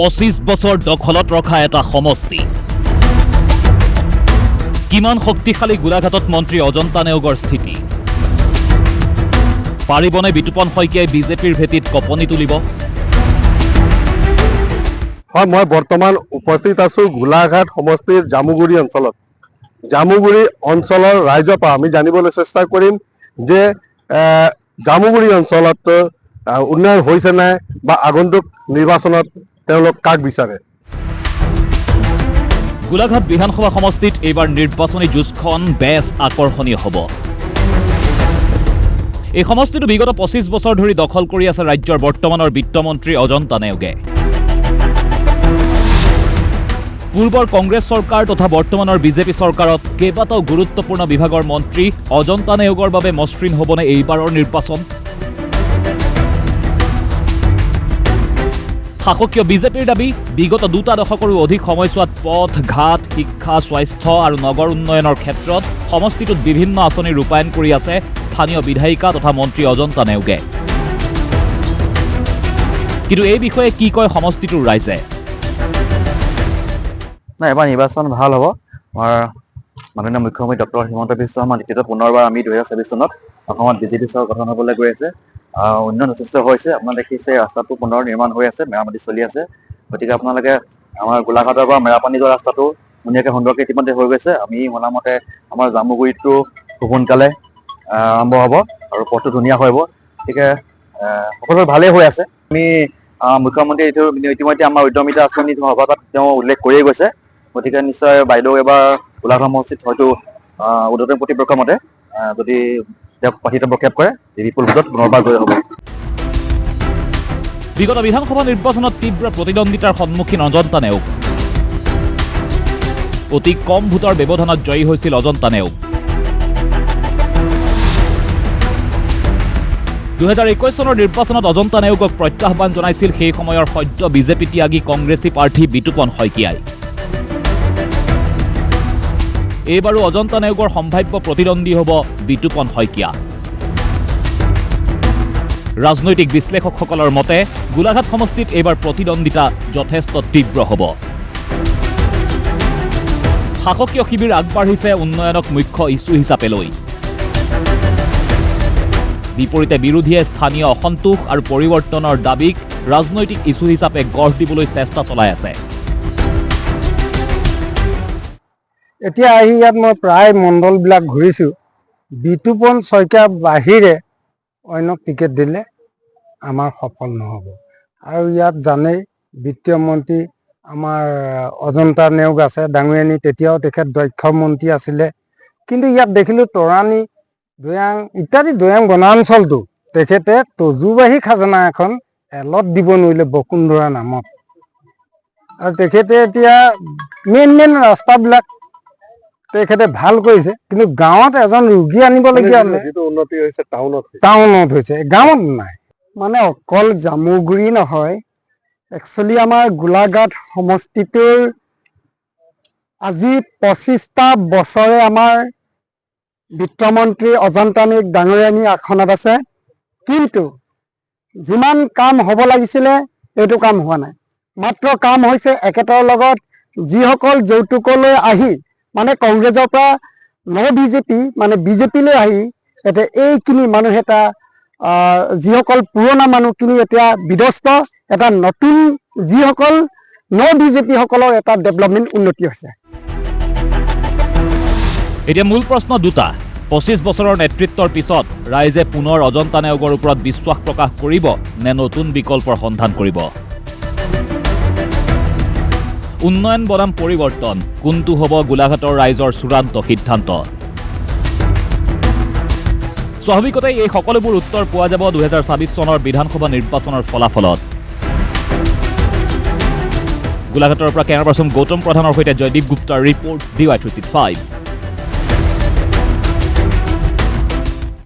25 বছৰ দখলত ৰখা এটা সমষ্টি কিমান শক্তিশালী গোলাঘাটত মন্ত্ৰী অজন্তা নেওগৰ স্থিতি পাৰিবনে বিতুপন শইকীয়াই বিজেপিৰ ভেটিত কপনি তুলিব হয় মই বৰ্তমান উপস্থিত আছো গোলাঘাট সমষ্টিৰ জামুগুৰি অঞ্চলত জামুগুৰি অঞ্চলৰ ৰাইজৰ পৰা আমি জানিবলৈ চেষ্টা কৰিম যে জামুগুৰি অঞ্চলত উন্নয়ন হৈছে নাই বা আগন্তুক নিৰ্বাচনত তেওঁলোক কাক বিচাৰে গোলাঘাট বিধানসভা সমষ্টিত এইবাৰ নিৰ্বাচনী যুঁজখন বেছ আকৰ্ষণীয় হ'ব এই সমষ্টিটো বিগত 25 বছৰ ধৰি দখল কৰি আছে ৰাজ্যৰ বৰ্তমানৰ বিত্তমন্ত্ৰী অজন্তা নেওগে পূৰ্বৰ কংগ্ৰেছ চৰকাৰ তথা বৰ্তমানৰ বিজেপি চৰকাৰত কেইবাটাও গুৰুত্বপূৰ্ণ বিভাগৰ মন্ত্ৰী অজন্তা নেওগৰ বাবে মসৃণ হ'বনে এইবাৰৰ নিৰ্বাচন শাসকীয় বিজেপিৰ দাবী বিগত 2 দশকৰো অধিক সময়ছোৱাত পথ ঘাট শিক্ষা স্বাস্থ্য আৰু নগৰ উন্নয়নৰ ক্ষেত্ৰত সমষ্টিটোত বিভিন্ন আঁচনি ৰূপায়ণ কৰি আছে স্থানীয় বিধায়িকা তথা মন্ত্ৰী অজন্তা নেওগে কিন্তু এই বিষয়ে কি কয় সমষ্টিটোৰ ৰাইজে না এবাৰ নিৰ্বাচন ভাল হ'ব আমাৰ মাননীয় মুখ্যমন্ত্ৰী ডক্টৰ হিমন্ত বিশ্ব শৰ্মা নেতৃত্বত পুনৰবাৰ আমি 2024 চনত অসমত বিজেপি চৰকাৰ গঠন হ'বলৈ গৈ আছে উন্নয়ন যথেষ্ট হৈছে আপোনালোকে দেখিছে ৰাস্তাটো পুনৰ নিৰ্মাণ হৈ আছে মেৰামতি চলি আছে গতিকে আপোনালোকে আমাৰ গোলাঘাটৰ পৰা মেৰাপানী যোৱা ৰাস্তাটো ধুনীয়াকৈ সুন্দৰকৈ ইতিমধ্যে হৈ গৈছে আমি মনামতে আমাৰ জামুগুৰিটো খুব সোনকালে আৰম্ভ হ'ব আৰু পথটো ধুনীয়া হৈ হ'ব গতিকে সকলো ভালেই হৈ আছে আমি মুখ্যমন্ত্ৰী ইতিমধ্যে আমাৰ উদ্যমিতা আঁচনি সভাত তেওঁ উল্লেখ কৰিয়ে গৈছে গতিকে নিশ্চয় বাইদেউ এবাৰ গোলাঘাট সমষ্টিত হয়তো উদ্যতন প্ৰতিপক্ষৰ মতে যদি তেওঁক প্ৰাৰ্থিত্ব প্ৰক্ষেপ কৰে বিপুল ভোটত পুনৰবাৰ জয় হ'ব বিগত বিধানসভা নিৰ্বাচনত তীব্ৰ প্ৰতিদ্বন্দ্বিতাৰ সন্মুখীন অজন্তা নেওগ অতি কম ভোটৰ ব্যৱধানত জয়ী হৈছিল অজন্তা নেওগ 2021 চনৰ নিৰ্বাচনত অজন্তা নেওগক প্ৰত্যাহ্বান জনাইছিল সেই সময়ৰ সদ্য বিজেপি ত্যাগী কংগ্ৰেছী প্ৰাৰ্থী বিতুপন শইকীয়াই এইবাৰো অজন্তা নেওগৰ সম্ভাৱ্য প্ৰতিদ্বন্দ্বী হ'ব বিতুপন শইকীয়া ৰাজনৈতিক বিশ্লেষকসকলৰ মতে গোলাঘাট সমষ্টিত এইবাৰ প্ৰতিদ্বন্দ্বিতা যথেষ্ট তীব্ৰ হ'ব শাসকীয় শিবিৰ আগবাঢ়িছে উন্নয়নক মুখ্য ইছ্যু হিচাপে লৈ বিপৰীতে বিৰোধীয়ে স্থানীয় অসন্তোষ আৰু পৰিৱৰ্তনৰ দাবীক ৰাজনৈতিক ইছ্যু হিচাপে গঢ় দিবলৈ চেষ্টা চলাই আছে এতিয়া আহি ইয়াত মই প্ৰায় মণ্ডলবিলাক ঘূৰিছোঁ বিতুপন শইকীয়াৰ বাহিৰে অন্যক টিকেট দিলে আমাৰ সফল নহ'ব আৰু ইয়াত জানেই বিত্তীয় মন্ত্ৰী আমাৰ অজন্তা নেওগ আছে ডাঙৰীয়ানী তেতিয়াও তেখেত দক্ষ মন্ত্ৰী আছিলে কিন্তু ইয়াত দেখিলোঁ তৰাণী দৈয়াং ইত্যাদি দৈয়াং বনাঞ্চলটো তেখেতে তজুবাহী খাজানা এখন এলত দিব নোৱাৰিলে বসুন্ধৰা নামত আৰু তেখেতে এতিয়া মেইন ৰাস্তাবিলাক তেখেতে ভাল কৰিছে কিন্তু গাঁৱত এজন ৰোগী আনিবলগীয়া উন্নতি হৈছে টাউনত হৈছে গাঁৱত নাই মানে অকল জামুগুৰি নহয় একচুৱেলি আমাৰ গোলাঘাট সমষ্টিটোৰ আজি 25টা বছৰে আমাৰ বিত্তমন্ত্ৰী অজন্তা নেওগ ডাঙৰীয়ানী আসনত আছে কিন্তু যিমান কাম হ'ব লাগিছিলে এইটো কাম হোৱা নাই মাত্ৰ কাম হৈছে একেটাৰ লগত যিসকল যৌতুকলৈ আহি মানে কংগ্ৰেছৰ পৰা বিজেপি মানে বিজেপিলৈ আহি এতিয়া এইখিনি মানুহ এটা যিসকল পুৰণা মানুহখিনি এতিয়া বিধ্বস্ত এটা নতুন যিসকল বিজেপিসকলৰ এটা ডেভেলপমেণ্ট উন্নতি হৈছে এতিয়া মূল প্ৰশ্ন দুটা 25 বছৰৰ নেতৃত্বৰ পিছত ৰাইজে পুনৰ অজন্তা নেওগৰ ওপৰত বিশ্বাস প্ৰকাশ কৰিব নে নতুন বিকল্পৰ সন্ধান কৰিব উন্নয়ন বনাম পৰিৱৰ্তন কোনটো হ'ব গোলাঘাটৰ ৰাইজৰ চূড়ান্ত সিদ্ধান্ত স্বাভাৱিকতে এই সকলোবোৰ উত্তৰ পোৱা যাব 2024 চনৰ বিধানসভা নিৰ্বাচনৰ ফলাফলত গোলাঘাটৰ পৰা কেমেৰা পাৰ্চন গৌতম প্ৰধানৰ সৈতে জয়দীপ গুপ্তাৰ ৰিপৰ্ট DY365